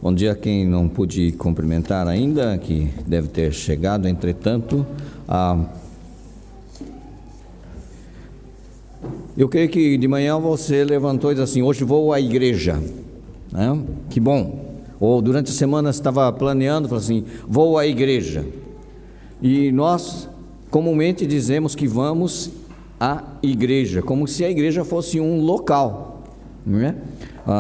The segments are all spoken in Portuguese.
Bom dia a quem não pude cumprimentar ainda, que deve ter chegado, entretanto. Eu creio que de manhã você levantou e disse assim: hoje vou à igreja, né? Que bom. Ou durante a semana estava planeando, falou assim: vou à igreja. E nós comumente dizemos que vamos à igreja, como se a igreja fosse um local, não é?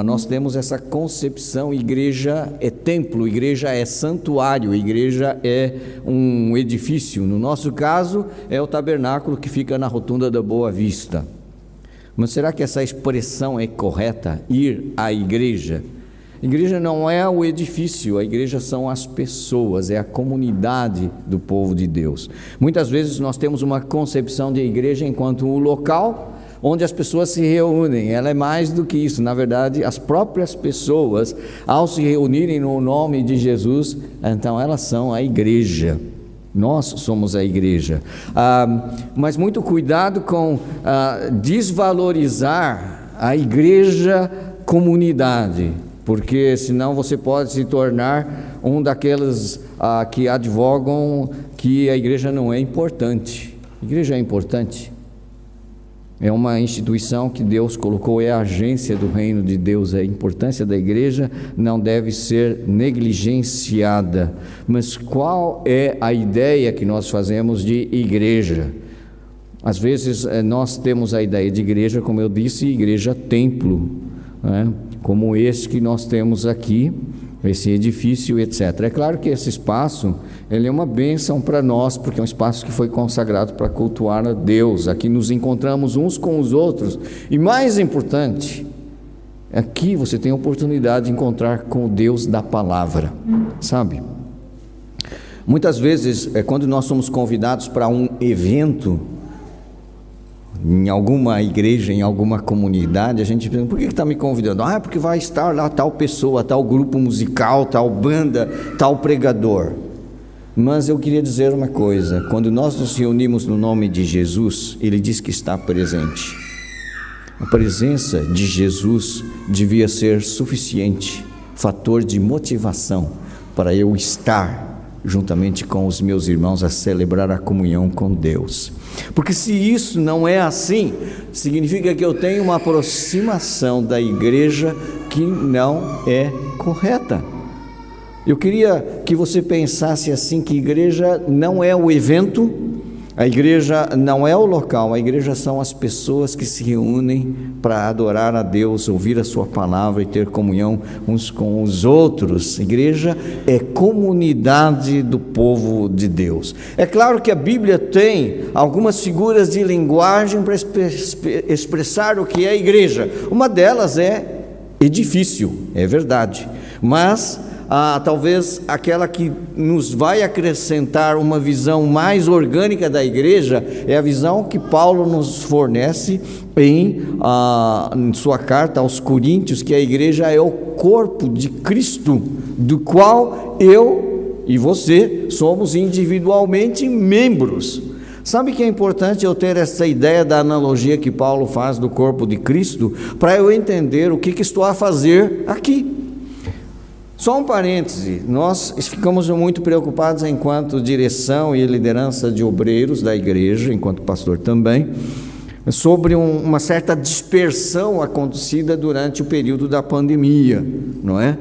Nós temos essa concepção: igreja é templo, igreja é santuário, igreja é um edifício. No nosso caso é o tabernáculo que fica na rotunda da Boa Vista. Mas será que essa expressão é correta? Ir à igreja? Igreja não é o edifício, a igreja são as pessoas, é a comunidade do povo de Deus. Muitas vezes nós temos uma concepção de igreja enquanto um local onde as pessoas se reúnem. Ela é mais do que isso. Na verdade, as próprias pessoas, ao se reunirem no nome de Jesus, então elas são a igreja. Nós somos a igreja. Mas muito cuidado com desvalorizar a igreja comunidade, porque senão você pode se tornar um daqueles que advogam que a igreja não é importante. A igreja é importante. É uma instituição que Deus colocou, é a agência do reino de Deus. A importância da igreja não deve ser negligenciada. Mas qual é a ideia que nós fazemos de igreja? Às vezes nós temos a ideia de igreja, como eu disse, igreja templo, né? Como esse que nós temos aqui, esse edifício, etc. É claro que esse espaço, ele é uma bênção para nós, porque é um espaço que foi consagrado para cultuar a Deus. Aqui nos encontramos uns com os outros, e mais importante, aqui você tem a oportunidade de encontrar com o Deus da palavra, sabe? Muitas vezes, quando nós somos convidados para um evento, em alguma igreja, em alguma comunidade, a gente pensa: por que está me convidando? Porque vai estar lá tal pessoa, tal grupo musical, tal banda, tal pregador. Mas eu queria dizer uma coisa: quando nós nos reunimos no nome de Jesus, Ele diz que está presente. A presença de Jesus devia ser suficiente, fator de motivação para eu estar juntamente com os meus irmãos a celebrar a comunhão com Deus. Porque se isso não é assim, significa que eu tenho uma aproximação da igreja que não é correta. Eu queria que você pensasse assim, que igreja não é o evento, a igreja não é o local, a igreja são as pessoas que se reúnem para adorar a Deus, ouvir a sua palavra e ter comunhão uns com os outros. A igreja é comunidade do povo de Deus. É claro que a Bíblia tem algumas figuras de linguagem para expressar o que é a igreja. Uma delas é edifício, é verdade, mas talvez aquela que nos vai acrescentar uma visão mais orgânica da igreja é a visão que Paulo nos fornece em sua carta aos Coríntios, que a igreja é o corpo de Cristo, do qual eu e você somos individualmente membros. Sabe que é importante eu ter essa ideia da analogia que Paulo faz do corpo de Cristo, para eu entender o que estou a fazer aqui. Só um parêntese: nós ficamos muito preocupados enquanto direção e liderança de obreiros da igreja, enquanto pastor também, sobre uma certa dispersão acontecida durante o período da pandemia, não é?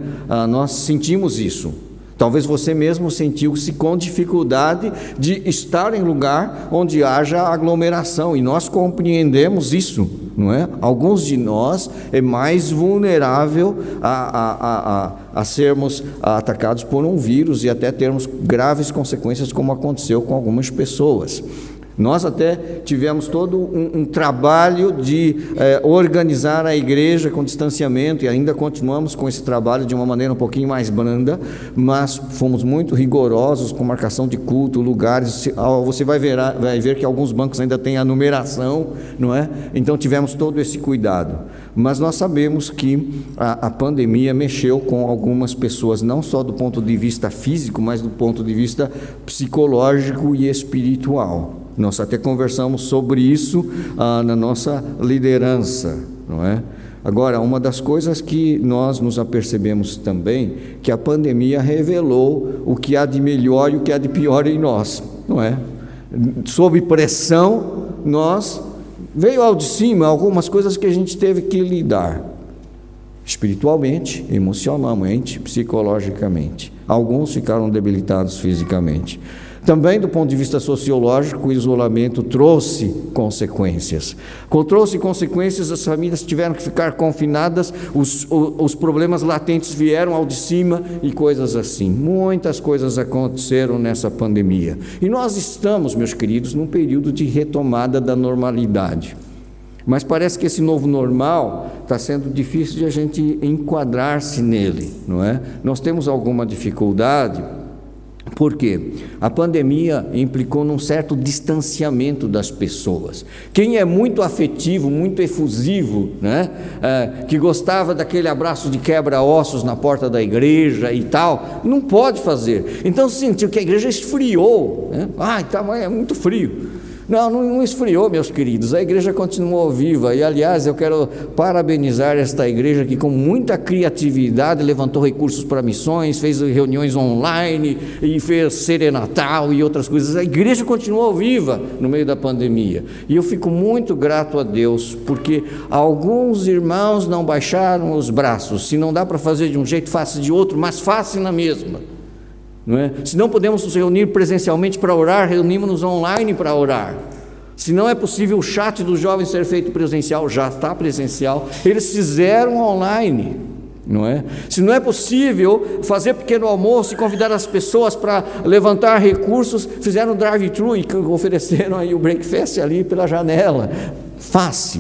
Nós sentimos isso. Talvez você mesmo sentiu-se com dificuldade de estar em lugar onde haja aglomeração, e nós compreendemos isso, não é? Alguns de nós é mais vulnerável a sermos atacados por um vírus e até termos graves consequências, como aconteceu com algumas pessoas. Nós até tivemos todo um trabalho de organizar a igreja com distanciamento, e ainda continuamos com esse trabalho de uma maneira um pouquinho mais branda, mas fomos muito rigorosos com marcação de culto, lugares. Você vai ver que alguns bancos ainda têm a numeração, não é? Então tivemos todo esse cuidado. Mas nós sabemos que a pandemia mexeu com algumas pessoas, não só do ponto de vista físico, mas do ponto de vista psicológico e espiritual. Nós até conversamos sobre isso na nossa liderança, não é? Agora, uma das coisas que nós nos apercebemos também, que a pandemia revelou o que há de melhor e o que há de pior em nós, não é? Sob pressão, veio ao de cima algumas coisas que a gente teve que lidar, espiritualmente, emocionalmente, psicologicamente. Alguns ficaram debilitados fisicamente. Também, do ponto de vista sociológico, o isolamento trouxe consequências. Trouxe consequências, as famílias tiveram que ficar confinadas, os problemas latentes vieram ao de cima e coisas assim. Muitas coisas aconteceram nessa pandemia. E nós estamos, meus queridos, num período de retomada da normalidade. Mas parece que esse novo normal está sendo difícil de a gente enquadrar-se nele, não é? Nós temos alguma dificuldade. Por quê? A pandemia implicou num certo distanciamento das pessoas. Quem é muito afetivo, muito efusivo, né? Que gostava daquele abraço de quebra-ossos na porta da igreja e tal, não pode fazer. Então sentiu que a igreja esfriou, né? É muito frio. Não esfriou, meus queridos, a igreja continuou viva. E aliás, eu quero parabenizar esta igreja que com muita criatividade levantou recursos para missões, fez reuniões online e fez serenatal e outras coisas. A igreja continuou viva no meio da pandemia, e eu fico muito grato a Deus, porque alguns irmãos não baixaram os braços. Se não dá para fazer de um jeito, faça de outro, mas faça na mesma. Não é? Se não podemos nos reunir presencialmente para orar, reunimos-nos online para orar. Se não é possível o chat dos jovens ser feito presencial, já está presencial, eles fizeram online, não é? Se não é possível fazer pequeno almoço e convidar as pessoas para levantar recursos, fizeram drive-thru e ofereceram aí o breakfast ali pela janela. Faça.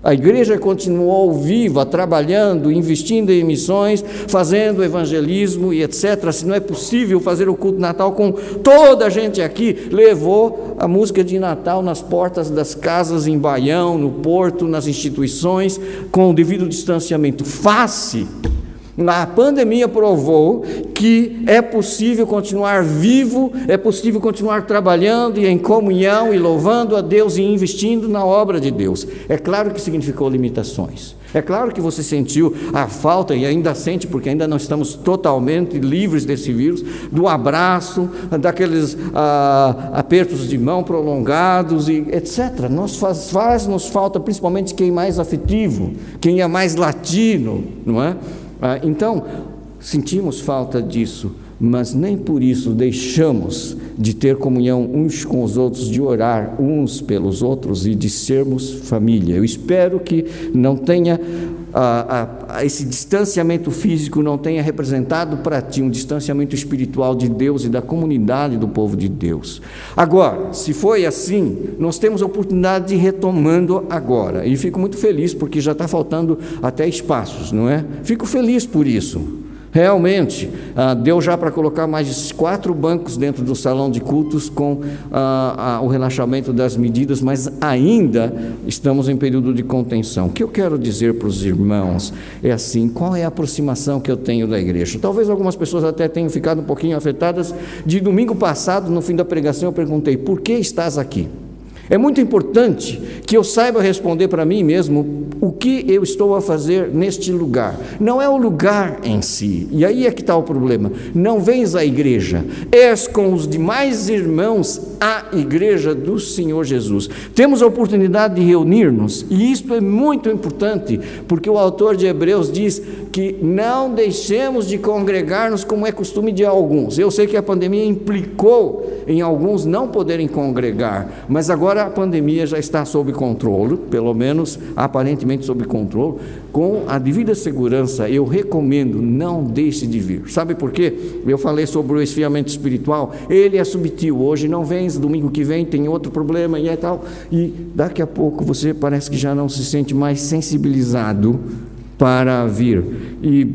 A igreja continuou viva, trabalhando, investindo em missões, fazendo evangelismo e etc. Se não é possível fazer o culto de Natal com toda a gente aqui, levou a música de Natal nas portas das casas em Baião, no porto, nas instituições, com o devido distanciamento. Faça. A pandemia provou que é possível continuar vivo, é possível continuar trabalhando e em comunhão e louvando a Deus e investindo na obra de Deus. É claro que significou limitações. É claro que você sentiu a falta, e ainda sente, porque ainda não estamos totalmente livres desse vírus, do abraço, daqueles apertos de mão prolongados, e etc. Faz-nos falta, principalmente quem é mais afetivo, quem é mais latino, não é? Então, sentimos falta disso, mas nem por isso deixamos de ter comunhão uns com os outros, de orar uns pelos outros e de sermos família. Eu espero que não tenha, esse distanciamento físico não tenha representado para ti um distanciamento espiritual de Deus e da comunidade do povo de Deus. Agora, se foi assim, nós temos a oportunidade de ir retomando agora, e fico muito feliz porque já está faltando até espaços, não é? Fico feliz por isso. Realmente, deu já para colocar mais 4 bancos dentro do salão de cultos com o relaxamento das medidas, mas ainda estamos em período de contenção. O que eu quero dizer para os irmãos é assim: qual é a aproximação que eu tenho da igreja? Talvez algumas pessoas até tenham ficado um pouquinho afetadas. De domingo passado, no fim da pregação, eu perguntei: por que estás aqui? É muito importante que eu saiba responder para mim mesmo o que eu estou a fazer neste lugar. Não é o lugar em si, e aí é que está o problema. Não vens à igreja, és com os demais irmãos à igreja do Senhor Jesus. Temos a oportunidade de reunir-nos, e isto é muito importante, porque o autor de Hebreus diz que não deixemos de congregar-nos como é costume de alguns. Eu sei que a pandemia implicou em alguns não poderem congregar, mas agora a pandemia já está sob controle, pelo menos aparentemente sob controle, com a devida segurança. Eu recomendo, não deixe de vir. Sabe por quê? Eu falei sobre o esfriamento espiritual, ele é subtil. Hoje não vens, domingo que vem tem outro problema e tal, e daqui a pouco você parece que já não se sente mais sensibilizado para vir, e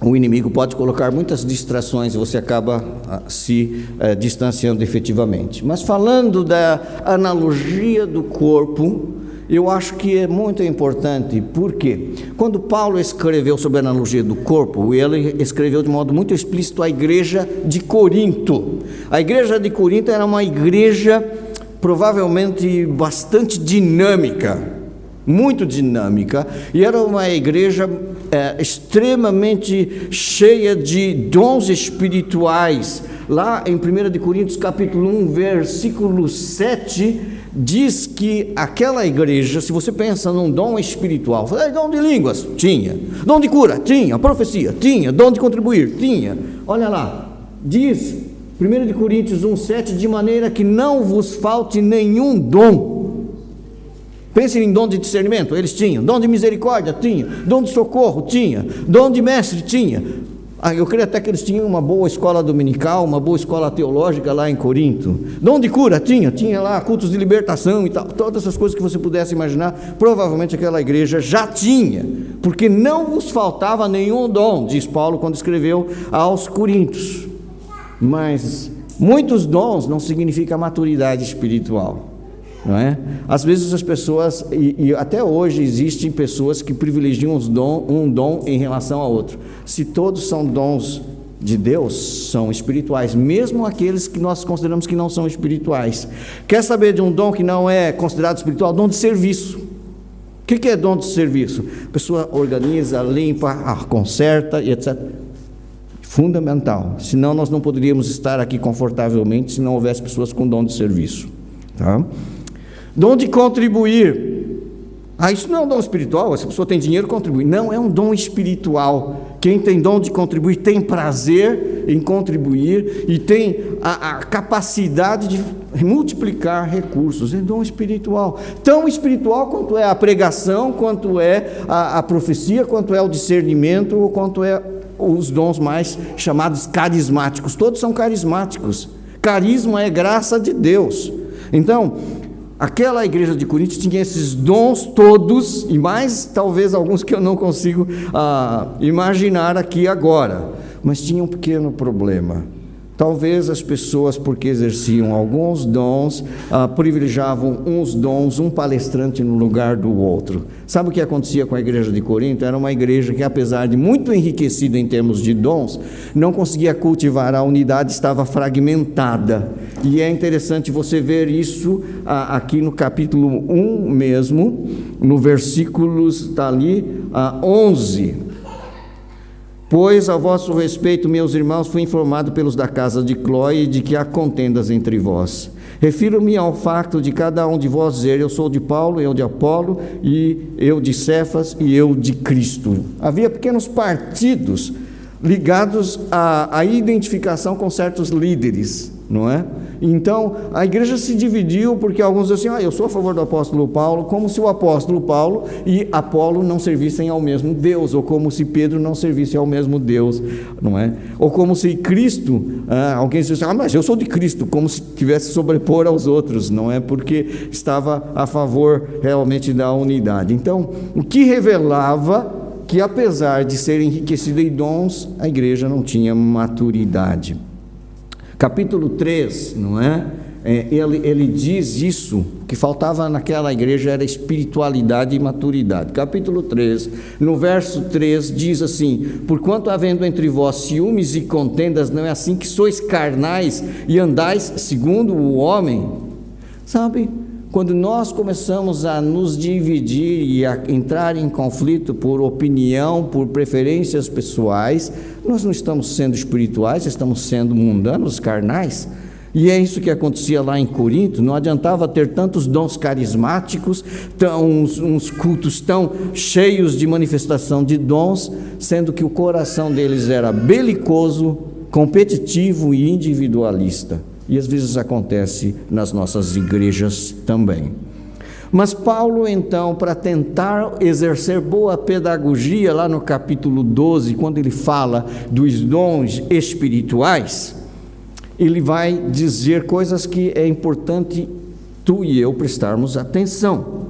o inimigo pode colocar muitas distrações e você acaba se distanciando efetivamente. Mas falando da analogia do corpo, eu acho que é muito importante, porque quando Paulo escreveu sobre a analogia do corpo, ele escreveu de modo muito explícito a igreja de Corinto. A igreja de Corinto era uma igreja provavelmente bastante dinâmica, muito dinâmica, e era uma igreja extremamente cheia de dons espirituais. Lá em 1 Coríntios capítulo 1, versículo 7, diz que aquela igreja, se você pensa num dom espiritual, dom de línguas, tinha, dom de cura, tinha, profecia, tinha, dom de contribuir, tinha. Olha lá, diz 1 Coríntios 1, 7, de maneira que não vos falte nenhum dom. Pense em dom de discernimento, eles tinham. Dom de misericórdia, tinha. Dom de socorro, tinha. Dom de mestre, tinha. Eu creio até que eles tinham uma boa escola dominical, uma boa escola teológica lá em Corinto. Dom de cura, tinha lá cultos de libertação e tal. Todas essas coisas que você pudesse imaginar, provavelmente aquela igreja já tinha, porque não vos faltava nenhum dom, diz Paulo quando escreveu aos Coríntios. Mas muitos dons não significa maturidade espiritual. Não é? Às vezes as pessoas, e até hoje existem pessoas que privilegiam um dom em relação a outro. Se todos são dons de Deus, são espirituais, mesmo aqueles que nós consideramos que não são espirituais. Quer saber de um dom que não é considerado espiritual? Dom de serviço. O que é dom de serviço? A pessoa organiza, limpa, conserta e etc. Fundamental, senão nós não poderíamos estar aqui confortavelmente se não houvesse pessoas com dom de serviço. Tá? Dom de contribuir. Isso não é um dom espiritual, essa pessoa tem dinheiro, contribui. Não, é um dom espiritual. Quem tem dom de contribuir tem prazer em contribuir e tem a capacidade de multiplicar recursos. É dom espiritual. Tão espiritual quanto é a pregação, quanto é a profecia, quanto é o discernimento, ou quanto é os dons mais chamados carismáticos. Todos são carismáticos. Carisma é graça de Deus. Então, aquela igreja de Corinto tinha esses dons todos, e mais talvez alguns que eu não consigo imaginar aqui agora, mas tinha um pequeno problema. Talvez as pessoas, porque exerciam alguns dons, privilegiavam uns dons, um palestrante no lugar do outro. Sabe o que acontecia com a igreja de Corinto? Era uma igreja que, apesar de muito enriquecida em termos de dons, não conseguia cultivar a unidade, estava fragmentada. E é interessante você ver isso aqui no capítulo 1 mesmo, no versículos, está ali, 11. Pois, a vosso respeito, meus irmãos, fui informado pelos da casa de Cloe de que há contendas entre vós. Refiro-me ao facto de cada um de vós dizer: eu sou de Paulo, eu de Apolo, e eu de Cefas, e eu de Cristo. Havia pequenos partidos ligados à identificação com certos líderes, não é? Então, a igreja se dividiu porque alguns diziam assim: eu sou a favor do apóstolo Paulo, como se o apóstolo Paulo e Apolo não servissem ao mesmo Deus, ou como se Pedro não servisse ao mesmo Deus, não é? Ou como se Cristo, alguém dizia assim: mas eu sou de Cristo, como se tivesse sobrepor aos outros, não é? Porque estava a favor realmente da unidade. Então, o que revelava que, apesar de ser enriquecida em dons, a igreja não tinha maturidade. Capítulo 3, não é? Ele diz isso, que faltava naquela igreja era espiritualidade e maturidade. Capítulo 3, no verso 3, diz assim: porquanto havendo entre vós ciúmes e contendas, não é assim que sois carnais e andais segundo o homem? Sabe, quando nós começamos a nos dividir e a entrar em conflito por opinião, por preferências pessoais, nós não estamos sendo espirituais, estamos sendo mundanos, carnais. E é isso que acontecia lá em Corinto. Não adiantava ter tantos dons carismáticos, uns cultos tão cheios de manifestação de dons, sendo que o coração deles era belicoso, competitivo e individualista. E às vezes acontece nas nossas igrejas também. Mas Paulo, então, para tentar exercer boa pedagogia, lá no capítulo 12, quando ele fala dos dons espirituais, ele vai dizer coisas que é importante tu e eu prestarmos atenção.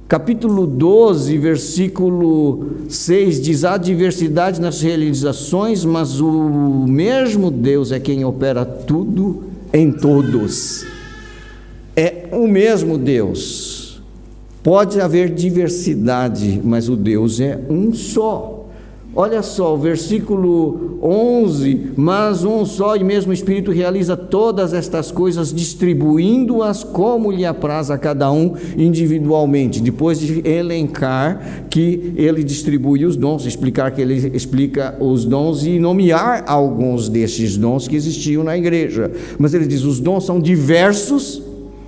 Capítulo 12, versículo 6, diz: há diversidade nas realizações, mas o mesmo Deus é quem opera tudo em todos. É o mesmo Deus. Pode haver diversidade, mas o Deus é um só. Olha só, o versículo 11: mas um só e mesmo Espírito realiza todas estas coisas, distribuindo-as como lhe apraz a cada um individualmente. Depois de elencar que ele distribui os dons, explicar que ele explica os dons e nomear alguns destes dons que existiam na igreja. Mas ele diz: os dons são diversos,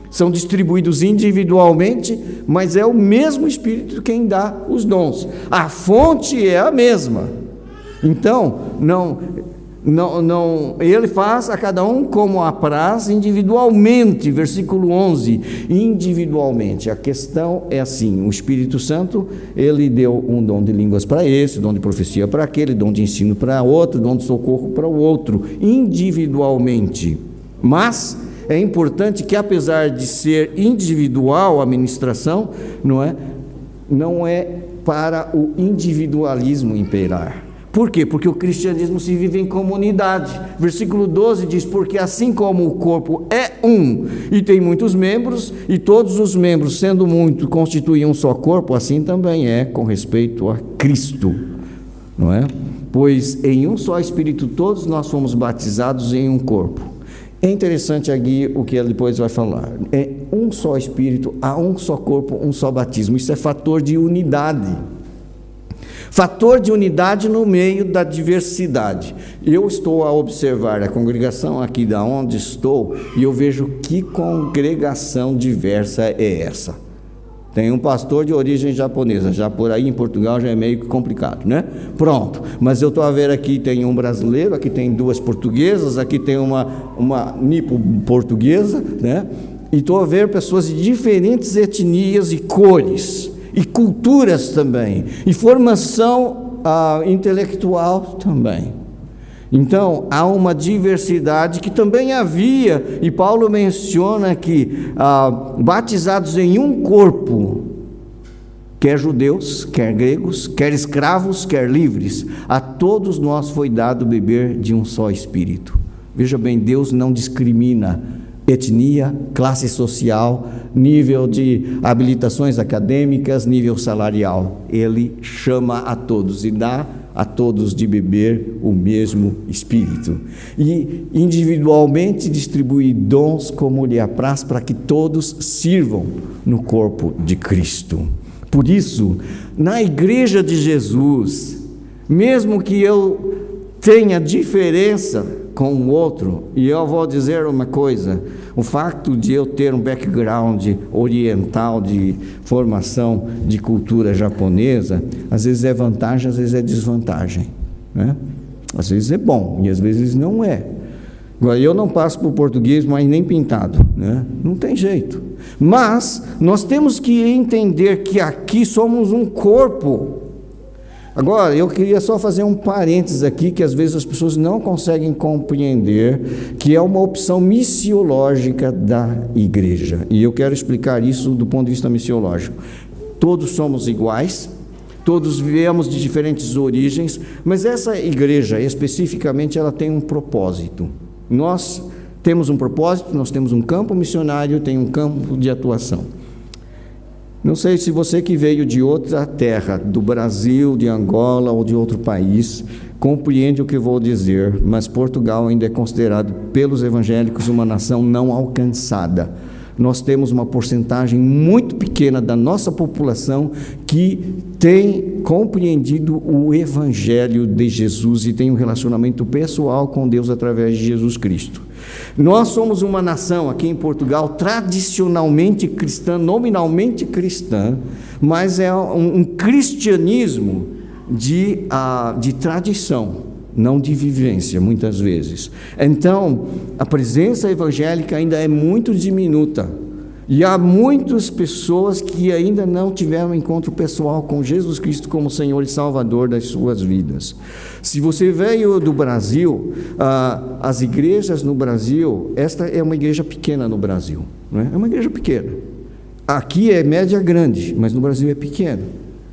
são distribuídos individualmente, mas é o mesmo Espírito quem dá os dons. A fonte é a mesma. Então, ele faz a cada um como apraz individualmente. Versículo 11, individualmente. A questão é assim: o Espírito Santo, ele deu um dom de línguas para esse, dom de profecia para aquele, dom de ensino para outro, dom de socorro para o outro, individualmente. Mas é importante que, apesar de ser individual a ministração, não é para o individualismo imperar. Por quê? Porque o cristianismo se vive em comunidade. Versículo 12 diz: porque assim como o corpo é um e tem muitos membros, e todos os membros, sendo muitos, constituem um só corpo, assim também é com respeito a Cristo, não é? Pois em um só Espírito todos nós fomos batizados em um corpo. É interessante aqui o que ele depois vai falar. É um só Espírito, há um só corpo, um só batismo. Isso é fator de unidade. Fator de unidade no meio da diversidade. Eu estou a observar a congregação aqui da onde estou e eu vejo que congregação diversa é essa. Tem um pastor de origem japonesa, já por aí em Portugal já é meio complicado, né? Pronto, mas eu estou a ver aqui tem um brasileiro, aqui tem duas portuguesas, aqui tem uma nipo-portuguesa, né? E estou a ver pessoas de diferentes etnias e cores, e culturas também, e formação intelectual também. Então, há uma diversidade que também havia, e Paulo menciona que batizados em um corpo, quer judeus, quer gregos, quer escravos, quer livres, a todos nós foi dado beber de um só Espírito. Veja bem, Deus não discrimina etnia, classe social, nível de habilitações acadêmicas, nível salarial. Ele chama a todos e dá a todos de beber o mesmo Espírito, e individualmente distribui dons como lhe apraz, para que todos sirvam no corpo de Cristo. Por isso, na igreja de Jesus, mesmo que eu tenha diferença com o outro, e eu vou dizer uma coisa: o fato de eu ter um background oriental de formação de cultura japonesa, às vezes é vantagem, às vezes é desvantagem, né? Às vezes é bom e às vezes não é. Agora, eu não passo por português, mas nem pintado, né? Não tem jeito. Mas nós temos que entender que aqui somos um corpo. Agora, eu queria só fazer um parênteses aqui, que às vezes as pessoas não conseguem compreender, que é uma opção missiológica da igreja, e eu quero explicar isso do ponto de vista missiológico. Todos somos iguais, todos viemos de diferentes origens, mas essa igreja, especificamente, ela tem um propósito. Nós temos um propósito, nós temos um campo missionário, tem um campo de atuação. Não sei se você que veio de outra terra, do Brasil, de Angola ou de outro país, compreende o que vou dizer, mas Portugal ainda é considerado pelos evangélicos uma nação não alcançada. Nós temos uma porcentagem muito pequena da nossa população que tem compreendido o Evangelho de Jesus e tem um relacionamento pessoal com Deus através de Jesus Cristo. Nós somos uma nação aqui em Portugal tradicionalmente cristã, nominalmente cristã, mas é um cristianismo de tradição, não de vivência, muitas vezes. Então, a presença evangélica ainda é muito diminuta, e há muitas pessoas que ainda não tiveram encontro pessoal com Jesus Cristo como Senhor e Salvador das suas vidas. Se você veio do Brasil, as igrejas no Brasil, esta é uma igreja pequena no Brasil, não é? É uma igreja pequena. Aqui é média grande, mas no Brasil é pequena,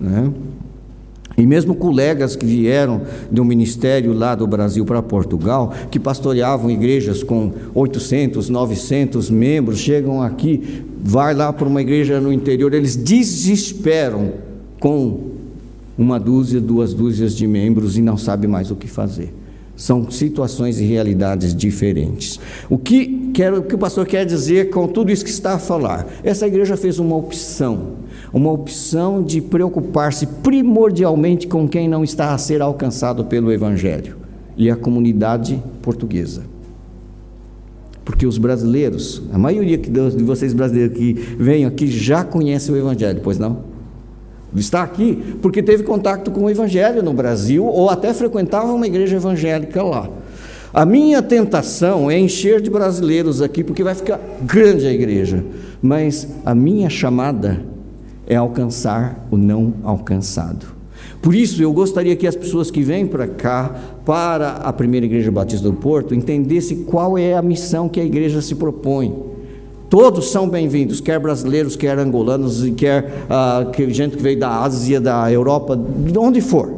não é? E mesmo colegas que vieram do ministério lá do Brasil para Portugal, que pastoreavam igrejas com 800, 900 membros, chegam aqui, vai lá para uma igreja no interior, eles desesperam com uma dúzia, 2 dúzias de membros e não sabe mais o que fazer. São situações e realidades diferentes. O que o pastor quer dizer com tudo isso que está a falar? Essa igreja fez uma opção de preocupar-se primordialmente com quem não está a ser alcançado pelo Evangelho, e a comunidade portuguesa. Porque os brasileiros, a maioria de vocês brasileiros que vêm aqui já conhecem o Evangelho, pois não? Está aqui porque teve contato com o Evangelho no Brasil, ou até frequentava uma igreja evangélica lá. A minha tentação é encher de brasileiros aqui, porque vai ficar grande a igreja, mas a minha chamada é alcançar o não alcançado. Por isso eu gostaria que as pessoas que vêm para cá, para a Primeira Igreja Batista do Porto, entendessem qual é a missão que a igreja se propõe. Todos são bem-vindos, quer brasileiros, quer angolanos, quer gente que veio da Ásia, da Europa, de onde for.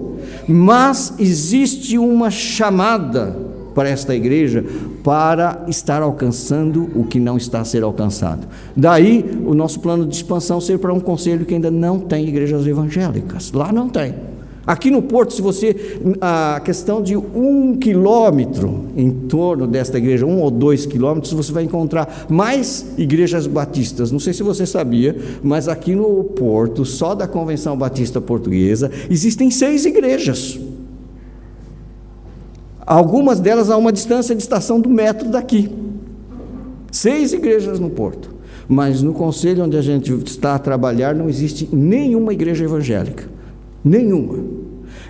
Mas existe uma chamada para esta igreja para estar alcançando o que não está a ser alcançado. Daí o nosso plano de expansão ser para um conselho que ainda não tem igrejas evangélicas. Lá não tem. Aqui no Porto, se você, a questão de 1 quilômetro em torno desta igreja, 1 ou 2 quilômetros, você vai encontrar mais igrejas batistas. Não sei se você sabia, mas aqui no Porto, só da Convenção Batista Portuguesa, existem 6 igrejas. Algumas delas a uma distância de estação do metro daqui. 6 igrejas no Porto. Mas no conselho onde a gente está a trabalhar, não existe nenhuma igreja evangélica. Nenhuma.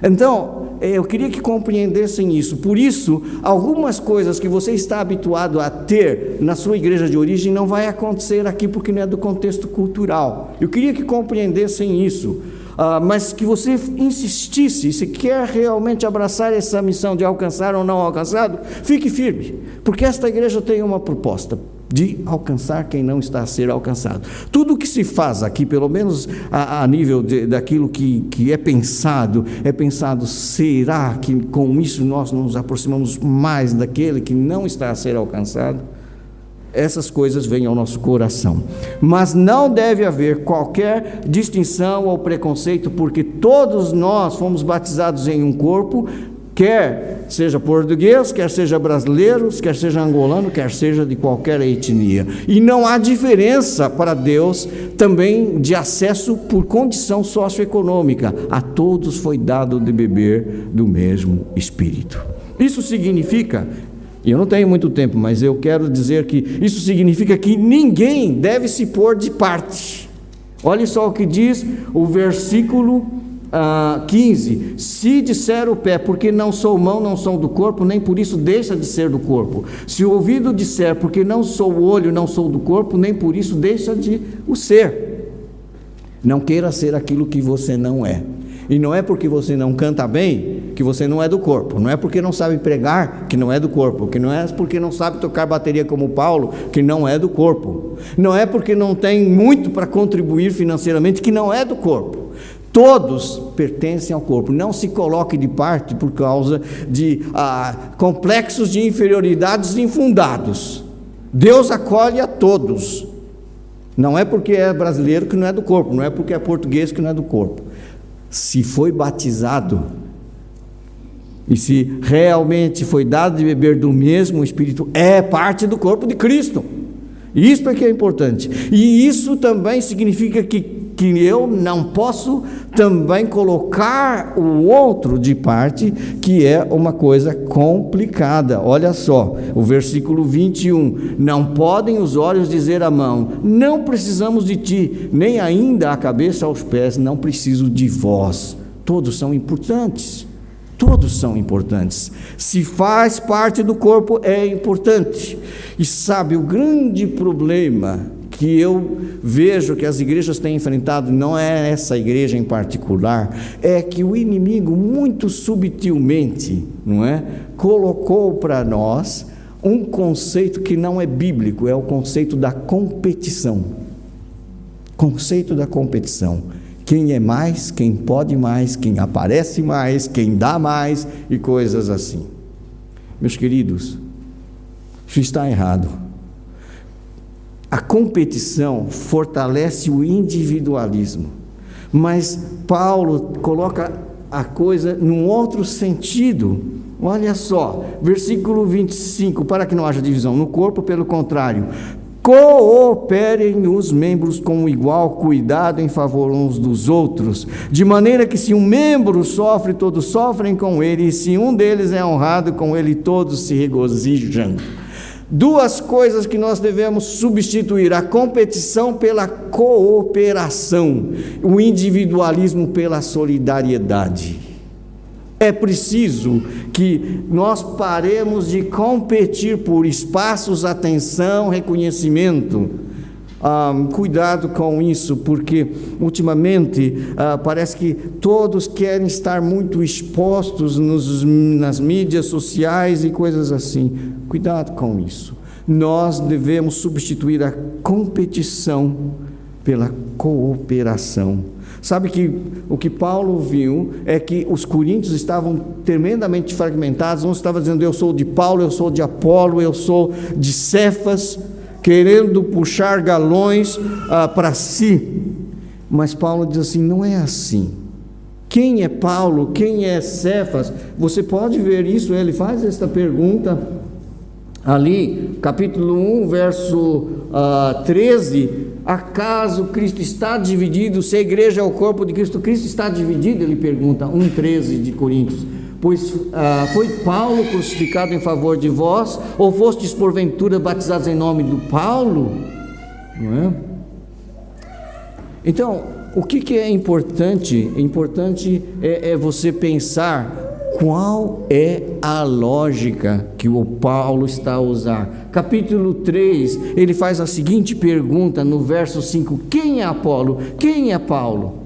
Então, eu queria que compreendessem isso. Por isso, algumas coisas que você está habituado a ter na sua igreja de origem não vai acontecer aqui, porque não é do contexto cultural. Eu queria que compreendessem isso, mas que você insistisse, se quer realmente abraçar essa missão de alcançar ou não alcançado, fique firme, porque esta igreja tem uma proposta de alcançar quem não está a ser alcançado. Tudo o que se faz aqui, pelo menos a nível daquilo que é pensado, será que com isso nós nos aproximamos mais daquele que não está a ser alcançado? Essas coisas vêm ao nosso coração, mas não deve haver qualquer distinção ou preconceito, porque todos nós fomos batizados em um corpo, quer seja português, quer seja brasileiro, quer seja angolano, quer seja de qualquer etnia, e não há diferença para Deus também de acesso por condição socioeconômica. A todos foi dado de beber do mesmo Espírito. Isso significa, e eu não tenho muito tempo, mas eu quero dizer que isso significa que ninguém deve se pôr de parte. Olha só o que diz o versículo 15: se disser o pé, porque não sou mão, não sou do corpo, nem por isso deixa de ser do corpo. Se o ouvido disser, porque não sou o olho, não sou do corpo, nem por isso deixa de o ser. Não queira ser aquilo que você não é. E não é porque você não canta bem que você não é do corpo. Não é porque não sabe pregar que não é do corpo. Que não é porque não sabe tocar bateria como Paulo que não é do corpo. Não é porque não tem muito para contribuir financeiramente que não é do corpo. Todos pertencem ao corpo. Não se coloque de parte por causa de complexos de inferioridades infundados. Deus acolhe a todos. Não é porque é brasileiro que não é do corpo. Não é porque é português que não é do corpo. Se foi batizado e se realmente foi dado de beber do mesmo Espírito, é parte do corpo de Cristo. Isto é que é importante. E isso também significa que eu não posso também colocar o outro de parte, que é uma coisa complicada. Olha só, o versículo 21, não podem os olhos dizer à mão, não precisamos de ti, nem ainda a cabeça aos pés, não preciso de vós. Todos são importantes. Todos são importantes. Se faz parte do corpo, é importante. E sabe, o grande problema que eu vejo que as igrejas têm enfrentado, não é essa igreja em particular, é que o inimigo muito subtilmente, não é, colocou para nós um conceito que não é bíblico, é o conceito da competição. Conceito da competição. Quem é mais, quem pode mais, quem aparece mais, quem dá mais e coisas assim. Meus queridos, isso está errado. A competição fortalece o individualismo, Mas Paulo coloca a coisa num outro sentido. Olha só, versículo 25, para que não haja divisão no corpo, pelo contrário, cooperem os membros com igual cuidado em favor uns dos outros, de maneira que se um membro sofre, todos sofrem com ele, e se um deles é honrado, com ele todos se regozijam. Duas coisas que nós devemos substituir: a competição pela cooperação, o individualismo pela solidariedade. É preciso que nós paremos de competir por espaços, atenção, reconhecimento. Cuidado com isso, porque ultimamente parece que todos querem estar muito expostos nas mídias sociais e coisas assim. Cuidado com isso. Nós devemos substituir a competição pela cooperação. Sabe que o que Paulo viu é que os coríntios estavam tremendamente fragmentados. Um estava dizendo: eu sou de Paulo, eu sou de Apolo, eu sou de Cefas, querendo puxar galões para si. Mas Paulo diz assim: não é assim. Quem é Paulo? Quem é Cefas? Você pode ver isso. Ele faz esta pergunta ali, capítulo 1, verso 13. Acaso Cristo está dividido? Se a igreja é o corpo de Cristo, Cristo está dividido? Ele pergunta, 1,13 de Coríntios. Pois foi Paulo crucificado em favor de vós, ou fostes porventura batizados em nome do Paulo? Não é? Então, o que é importante? Importante é você pensar qual é a lógica que o Paulo está a usar. Capítulo 3, ele faz a seguinte pergunta no verso 5: quem é Apolo? Quem é Paulo?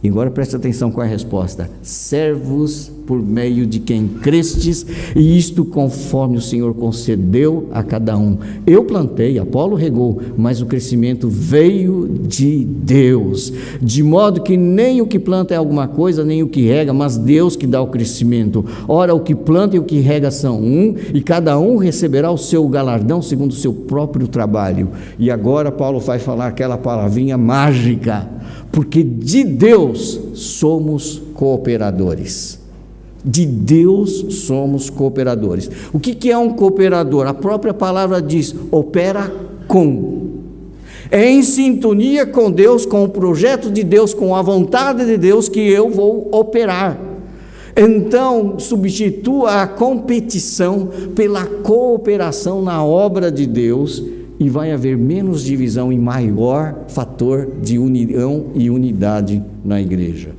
E agora preste atenção com a resposta: servos por meio de quem crestes, e isto conforme o Senhor concedeu a cada um. Eu plantei, Apolo regou, mas o crescimento veio de Deus, de modo que nem o que planta é alguma coisa, nem o que rega, mas Deus que dá o crescimento. Ora, o que planta e o que rega são um, e cada um receberá o seu galardão segundo o seu próprio trabalho. E agora Paulo vai falar aquela palavrinha mágica: porque de Deus somos cooperadores. De Deus somos cooperadores. O que é um cooperador? A própria palavra diz: opera com. É em sintonia com Deus, com o projeto de Deus, com a vontade de Deus que eu vou operar. Então, substitua a competição pela cooperação na obra de Deus, e vai haver menos divisão e maior fator de união e unidade na igreja.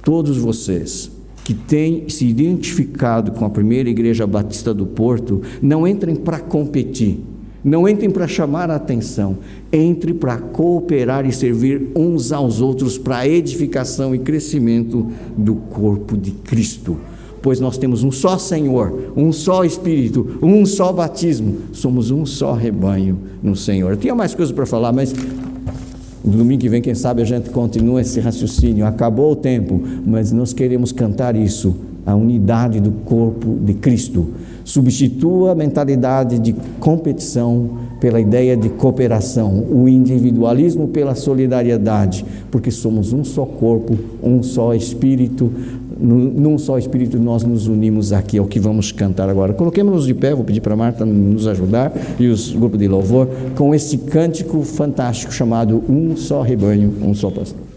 Todos vocês que têm se identificado com a primeira igreja batista do Porto, não entrem para competir, não entrem para chamar a atenção, entre para cooperar e servir uns aos outros para a edificação e crescimento do corpo de Cristo. Pois nós temos um só Senhor, um só Espírito, um só batismo, somos um só rebanho no Senhor. Eu tinha mais coisas para falar, mas no domingo que vem, quem sabe, a gente continua esse raciocínio. Acabou o tempo, mas nós queremos cantar isso, a unidade do corpo de Cristo. Substitua a mentalidade de competição pela ideia de cooperação, o individualismo pela solidariedade, porque somos um só corpo, um só Espírito. Num só Espírito nós nos unimos aqui, é o que vamos cantar agora. Coloquemos-nos de pé, vou pedir para a Marta nos ajudar e os grupos de louvor com esse cântico fantástico chamado Um Só Rebanho, Um Só Pastor.